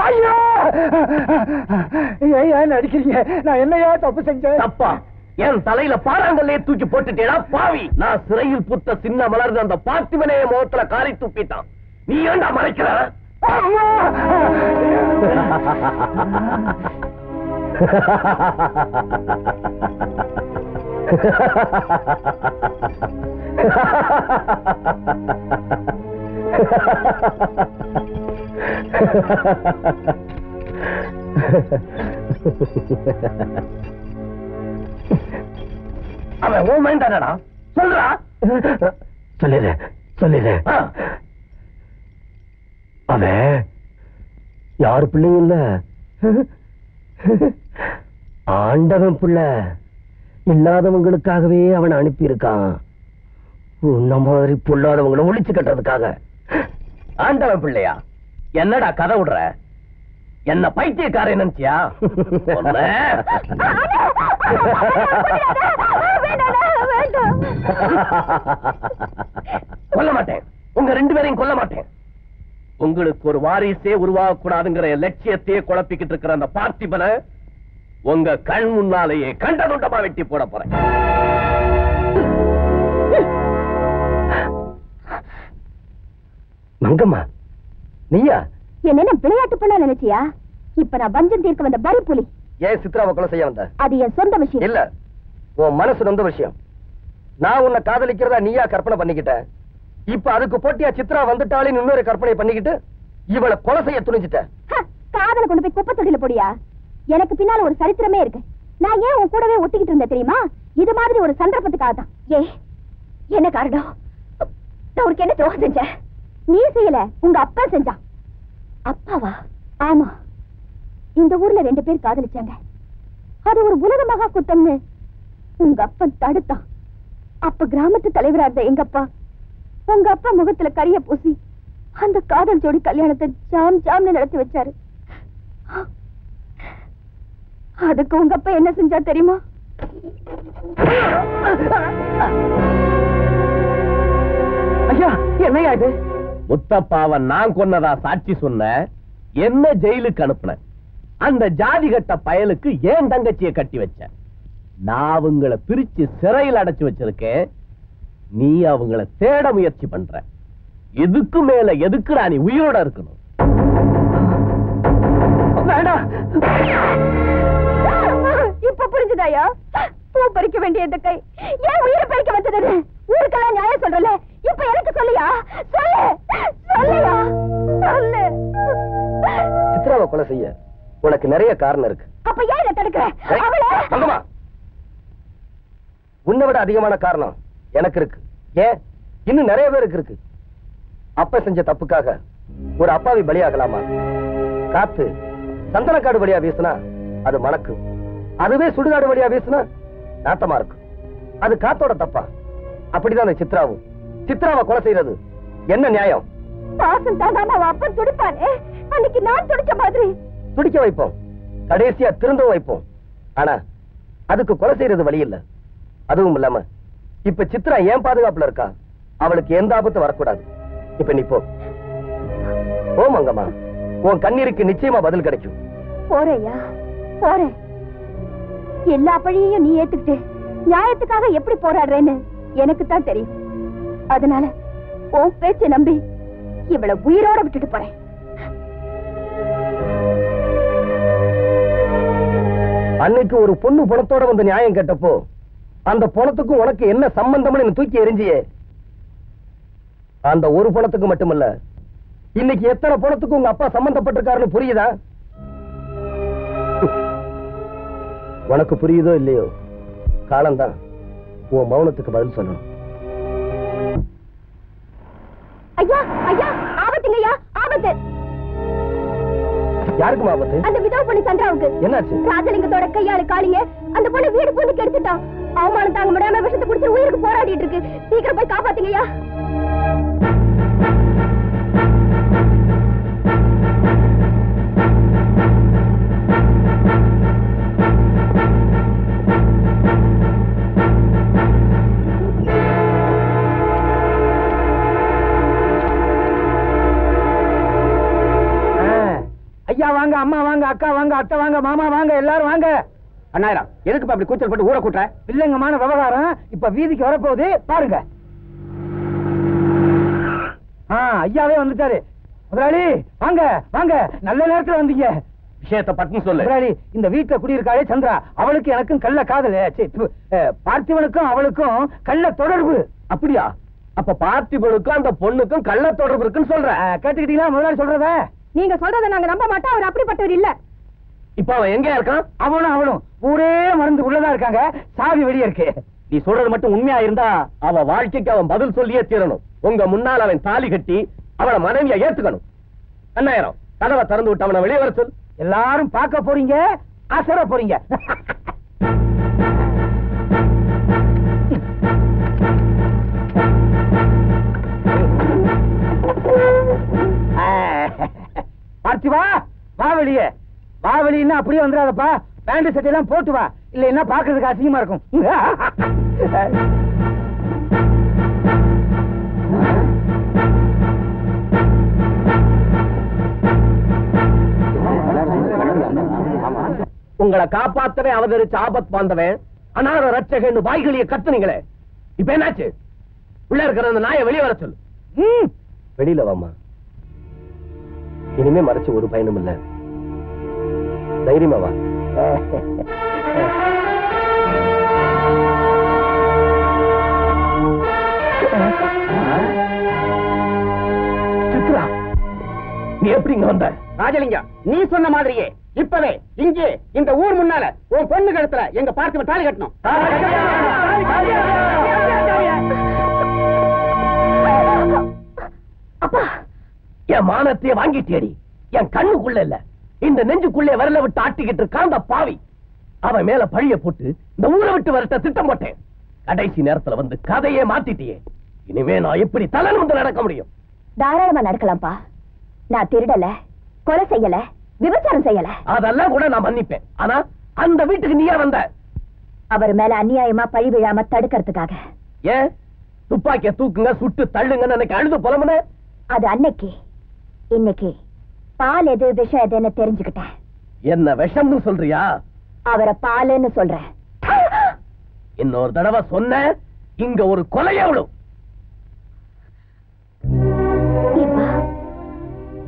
ஐயா ஏன் அடிக்கிறீங்க? நான் என்னையா தப்பு செஞ்சேன்? தப்பா? என் தலையில பாறாங்கல்லே தூக்கி போட்டுட்டேடா பாவி. நான் சிறையில் புத்த சின்ன மலர்ந்து அந்த பார்த்திபனே முகத்துல காரி துப்பிட்டான். நீ ஏண்டா மறைக்கிற? அவன் ஓ மைண்டானடா. சொல்றா. சொல்லிடு. அவன் யாரு பிள்ளையும் இல்ல, ஆண்டவன் பிள்ளை. இல்லாதவங்களுக்காகவே அவனை அனுப்பி இருக்கான். உன்ன மாதிரி பொல்லாதவங்களை ஒழிச்சு கட்டுறதுக்காக. ஆண்டவன் பிள்ளையா? என்னடா கதை விடுற? என்ன பைத்தியக்காரன் நினைச்சியா? கொல்ல மாட்டேன். உங்க 2 பேரையும் கொல்ல மாட்டேன். உங்களுக்கு ஒரு வாரிசே உருவாக கூடாதுங்கிற லட்சியத்தையே குழப்பிக்கிட்டு இருக்கிற அந்த பார்த்திபனை உங்க கண் முன்னாலேயே கண்டதுண்டமா வெட்டி போட போறேன். மங்கம்மா, நீயா? என்ன விளையாட்டு பண்ண நினைச்சியா? இப்ப நான் பஞ்சம் தீர்க்க வந்த பரி புலி. ஏன் சித்ராவை கொலை செய்ய வந்த? அது என் சொந்த விஷயம் இல்ல, உன் மனசு நொந்த விஷயம். நான் உன்னை காதலிக்கிறதா நீயா கற்பனை பண்ணிக்கிட்ட. இப்ப அதுக்கு போட்டியா சித்ரா வந்துட்டாளின்னு இன்னொரு கற்பனை பண்ணிக்கிட்டு இவளை கொலை செய்ய துணிஞ்சிட்ட. காதலை கொண்டு போய் குப்பை தொட்டில போடியா. எனக்கு பின்னால ஒரு சரித்திரமே இருக்கு. நான் ஏன் உன் கூடவே ஒட்டிக்கிட்டு இருந்தேன் தெரியுமா? இது மாதிரி ஒரு சந்தர்ப்பத்துக்காக தான். என்ன காரணம்? நான் உனக்கு என்ன துரோகம் செஞ்சேன்? நீ செய்யல, உங்க அப்பா செஞ்சான். அப்பாவா? ஆமா. இந்த ஊர்ல 2 பேர் காதலிச்சாங்க. அது ஒரு உலக மகா குத்தம்னு உங்க அப்பன் தடுத்தான். அப்ப கிராமத்து தலைவரா இருந்த எங்க அப்பா உங்க அப்பா முகத்துல கரிய பூசி அந்த காதல் ஜோடி கல்யாணத்தை ஜாம் ஜாம்னு நடத்தி வச்சாரு. அதுக்கு உங்க அப்பா என்ன செஞ்சா தெரியுமா? ஐயா, என்னையா இது? முத்தப்பாவை நான் கொன்னதா சாட்சி சொன்ன, என்ன ஜெயிலுக்கு அனுப்புன. அந்த ஜாதி கட்ட பயலுக்கு ஏன் தங்கச்சியை கட்டி வச்ச. நான் அவங்கள பிரிச்சு சிறையில் அடைச்சு வச்சிருக்கேன். நீ அவங்கள தேட முயற்சி பண்ற. எதுக்கு மேல எதுக்குடா நீ உயிரோட இருக்கணும்? இப்ப புரிஞ்சுதாயா? பூ பறிக்க வேண்டிய இந்த கை ஏன் உயிரை பறிக்க வந்தது? ஊருக்கெல்லாம் நியாயம் சொல்றல. இப்ப எனக்கு சொல்லியா? சொல்லையா? சொல்லு. சித்ராவை கொலை செய்ய உனக்கு நிறைய காரணம் இருக்கு. அப்ப ஏன் இதை தடுக்கிற? உன்னை விட அதிகமான காரணம் எனக்கு இருக்கு. ஏன், இன்னும் நிறைய பேருக்கு இருக்கு. அப்ப செஞ்ச தப்புக்காக ஒரு அப்பாவி பலியாகலாமா? காத்து சந்தனக்காடு வழியா வீசினா அது மணக்கும். அதுவே சுடுகாடு வழியா வீசினா நாத்தமா இருக்கும். அது காத்தோட தப்பா? அப்படிதான் அந்த சித்ராவும். சித்ராவை கொலை செய்யறது என்ன நியாயம்? பாசம் தாங்காம அப்பா துடிப்பானே, அன்னைக்கு நான் துடிச்ச மாதிரி துடிக்க வைப்போம், கடைசியா திருந்தவும் வைப்போம். ஆனா அதுக்கு கொலை செய்யறது வழி இல்ல. அதுவும் இல்லாம இப்ப சித்ரா ஏன் பாதுகாப்புல இருக்கா. அவளுக்கு எந்த ஆபத்து வரக்கூடாது. இப்ப நீ போ. ஓ மங்கம்மா, உன் கண்ணீருக்கு நிச்சயமா பதில் கிடைக்கும். போறையா? போறேன். எல்லா பழியையும் நீ ஏத்துக்கிட்டு நியாயத்துக்காக எப்படி போராடுறேன்னு எனக்கு தான் தெரியும். அதனால உன் பேச்சை நம்பி இவளை உயிரோட விட்டுட்டு போறேன். அன்னைக்கு ஒரு பொண்ணு பணத்தோட வந்து நியாயம் கேட்டப்போ அந்த பணத்துக்கும் உனக்கு என்ன சம்பந்தம்னு தூக்கி எரிஞ்சியே. அந்த ஒரு பணத்துக்கு மட்டுமல்ல, இன்னைக்கு எத்தனை பணத்துக்கு உங்க அப்பா சம்பந்தப்பட்டிருக்காருன்னு புரியுதா? உனக்கு புரியுதோ இல்லையோ, காலம்தான் உன் மௌனத்துக்கு பதில் சொல்லணும். ஐயா ஐயா, ஆபத்துங்கய்யா, ஆபத்து. யாருக்கும் ஆபத்து? அந்த விதவை பொண்ணு சந்திராவுக்கு. என்னாச்சு? ராஜலிங்கத்தோட கையாளு காளிங்க அந்த பொண்ணு வீடு பூந்து கெடுத்துட்டான். அவமானம் தாங்க முடியாம விஷத்தை குடிச்சு உயிருக்கு போராடிட்டு இருக்கு. சீக்கிரம் போய் காப்பாத்துங்கய்யா. ஐயா வாங்க, அம்மா வாங்க, அக்கா வாங்க, அத்தை வாங்க, மாமா வாங்க, எல்லாரும் வாங்க. அண்ணாயிரம் எதுக்கு அப்படி கூச்சல் போட்டு ஊரை கூட்டுற? வில்லங்கமான விவகாரம் இப்ப வீதிக்கு வரப்போகுது, பாருங்க. ஐயாவே வந்துட்டாரு. முதலாளி வாங்க வாங்க, நல்ல நேரத்துல வந்தீங்க. விஷயத்தை பத்தி சொல்லு. முதலாளி, இந்த வீட்டுல குடியிருக்காளே சந்திரா, அவளுக்கு எனக்கும் கள்ள காதல். பார்த்திபனுக்கும் அவளுக்கும் கள்ள தொடர்பு. அப்படியா? அப்ப பார்த்திபனுக்கும் அந்த பொண்ணுக்கும் கள்ள தொடர்பு இருக்குன்னு சொல்ற. கேட்டுக்கிட்டீங்களா முதலாளி சொல்றத? நீங்க சொல்றதை நாங்க நம்ப மாட்டோம். அவர் அப்படிப்பட்டவர் இல்ல. இப்ப அவன் எங்க இருக்கான்? அவளும் ஊரே மறந்து உள்ளதா இருக்காங்க. சாவி வெளியே இருக்கு. நீ சொல்றது மட்டும் உண்மையா இருந்தா அவ வாழ்க்கைக்கு அவன் பதில் சொல்லியே தீரணும். உங்க முன்னால் அவன் தாலி கட்டி அவளை மனைவியா ஏத்துக்கணும். அண்ணாயிரம் கதவை திறந்து விட்டு அவனை வெளியே வர சொல். எல்லாரும் பார்க்க போறீங்க, அசர போறீங்க. பார்த்திவா, வா வெளியே. வா வெளியின்னா அப்படியே வந்துடாதப்பா. பேண்ட் சட்டை எல்லாம் போட்டு வா, இல்லைன்னா பாக்குறதுக்கு அசிங்கமா இருக்கும். உங்களை காப்பாத்தவே அவதரிச்ச ஆபத் பாந்தவன் அனாத ரட்சகன்னு வாய்களிய கத்துனீங்களே, இப்ப என்னாச்சு? உள்ள இருக்கிற அந்த நாயை வெளியே வர சொல்லு. வெளியில வாமா. இனிமே மறைச்சு ஒரு பயனும் இல்ல. தைரியமா வா. சித்ரா, நீ எப்படி இங்க வந்த? ராஜலிங்கம், நீ சொன்ன மாதிரியே இப்பவே இங்கே இந்த ஊர் முன்னால உன் பொண்ணு கழுத்துல எங்க பார்த்து தாலி கட்டணும். அப்பா, என் மானத்தையே வாங்கிட்டேடி. என் கண்ணுக்குள்ள இல்ல, இந்த நெஞ்சுக்குள்ளே வரல விட்டு ஆட்டிக்கிட்டு இருக்கான் அந்த பாவி. அவன் மேல பழிய போட்டு இந்த ஊரை விட்டு வரட்ட திட்டம் போட்டேன். கடைசி நேரத்துல வந்து கதையே மாத்திட்டியே. இனிமே நான் எப்படி தலை வந்து நடக்க முடியும்? தாராளமா நடக்கலாம்ப்பா. நான் திருடல, கொலை செய்யல, விபச்சாரம் செய்யல. அதெல்லாம் கூட நான் மன்னிப்பேன். ஆனா அந்த வீட்டுக்கு நீயா வந்த? அவர் மேல அநியாயமா பழி விழாம தடுக்கிறதுக்காக. ஏன் துப்பாக்கிய தூக்குங்க, சுட்டு தள்ளுங்கன்னு அன்னைக்கு அழுது புலம்புன? அது அன்னைக்கு. இன்னைக்கு பால் எது விஷம் எதுன்னு தெரிஞ்சுக்கிட்டேன். என்ன விஷம்னு சொல்றியா? அவரை பாலுன்னு சொல்றேன். இன்னொரு தடவை சொன்ன இங்க ஒரு கொலை எவ்வளவு?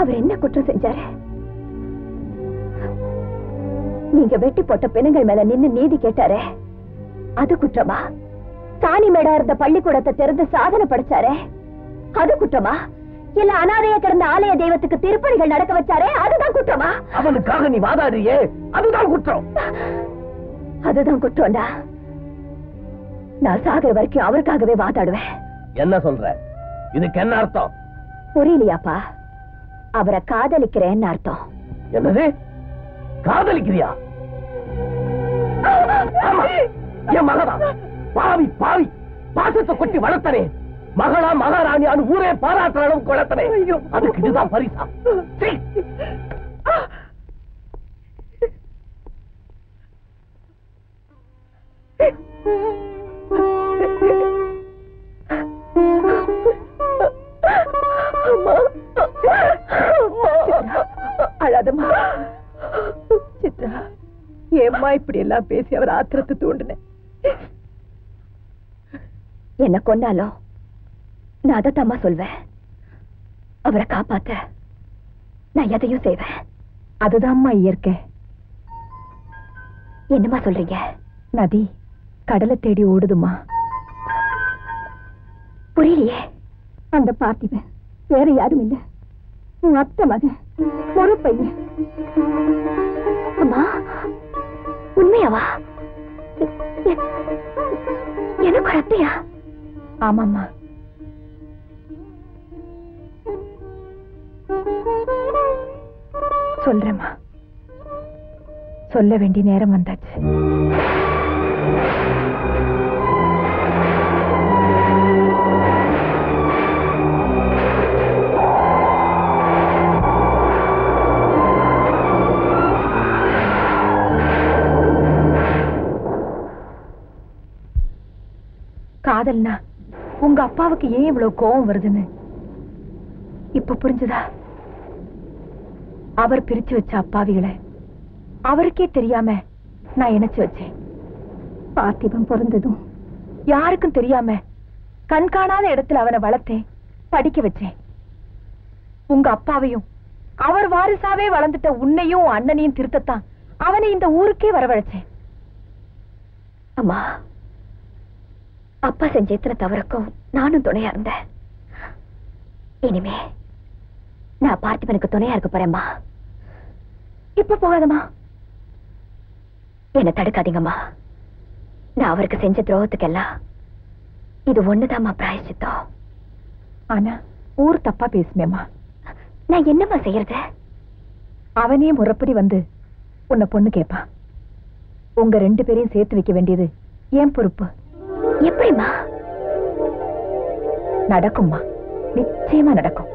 அவர் என்ன குற்றம் செஞ்சாரு? நீங்க வெட்டி போட்ட பிணங்கள் மேல நின்னு நீதி கேட்டாரே, அது குற்றமா? சாணி மேடா இருந்த பள்ளிக்கூடத்தை திறந்து சாதனை படைச்சாரே, அது குற்றமா? இல்ல அனாதைய கிடந்த ஆலய தெய்வத்துக்கு திருப்பணிகள் நடக்க வச்சாரே, அதுதான் குற்றமா? அவனுக்காக நீ வாதாடுறியே, அதுதான் குற்றம். அதுதான் குற்றம்டா. நான் சாகர வரைக்கும் அவருக்காகவே வாதாடுவேன். என்ன சொல்ற? இதுக்கு என்ன அர்த்தம்? புரியலையாப்பா? அவரை காதலிக்கிறேன்னு அர்த்தம். என்னது? காதலிக்கிறியா? என் மகதான். பாவி பாவி, பாசத்தை கொட்டி வளர்த்தனே. மகளா மகாராணியான்னு ஊரே பாராட்டுற அளவுக்கு வளர்த்தனே. அதுக்கு இதுதான் பரிசா? சீ. அழாதம்மா. சித்ரா, ஏம்மா இப்படி எல்லாம் பேசி அவர் ஆத்திரத்தை தூண்டினேன். என்ன கொண்டாலும் நான் அதைத்தாம்மா சொல்வேன். அவரை காப்பாத்த நான் எதையும் செய்வேன். அதுதான்மா இயற்கை. என்னமா சொல்றீங்க? நதி கடலை தேடி ஓடுதுமா. புரியலையே. அந்த பார்த்திபன் வேற யாரும் இல்ல, உன் அத்தை மகன், ஒரு பையன். அம்மா, உண்மையாவா? எனக்கு ஒரு அத்தையா? ஆமாம்மா. சொல்றேம்மா, சொல்ல வேண்டிய நேரம் வந்தாச்சு. காதல்னா உங்க அப்பாவுக்கு ஏன் இவ்வளவு கோபம் வருதுன்னு இப்ப புரிஞ்சுதா? அவர் பிரிச்சு வச்ச அப்பாவிகளை அவருக்கே தெரியாம நான் இணைச்சு வச்சேன். பார்த்திபன் பிறந்ததும் யாருக்கும் தெரியாம கண்காணாத இடத்துல அவனை வளர்த்தேன், படிக்க வச்சேன். உங்க அப்பாவையும் அவர் வாரிசாவே வளர்ந்துட்ட உன்னையும் அண்ணனையும் திருத்தத்தான் அவனை இந்த ஊருக்கே வரவழைச்சேன். அம்மா, அப்பா செஞ்ச இத்தனை தவறுக்கும் நானும் துணையா இருந்தேன். இனிமே நான் பார்த்திபனுக்கு துணையா இருக்க போறேம்மா. இப்ப போகாதம்மா. என்ன தடுக்காதீங்கம்மா. நான் அவருக்கு செஞ்ச துரோகத்துக்கெல்லாம் இது ஒண்ணுதாம்மா பிராயச்சித்தம். ஆனா ஊர் தப்பா பேசுமேம்மா. நான் என்னம்மா செய்யறது? அவனே முறைப்படி வந்து உன்னை பொண்ணு கேட்பான். உங்க 2 பேரையும் சேர்த்து வைக்க வேண்டியது ஏன் பொறுப்பு. எப்படிம்மா? நடக்கும்மா, நிச்சயமா நடக்கும்.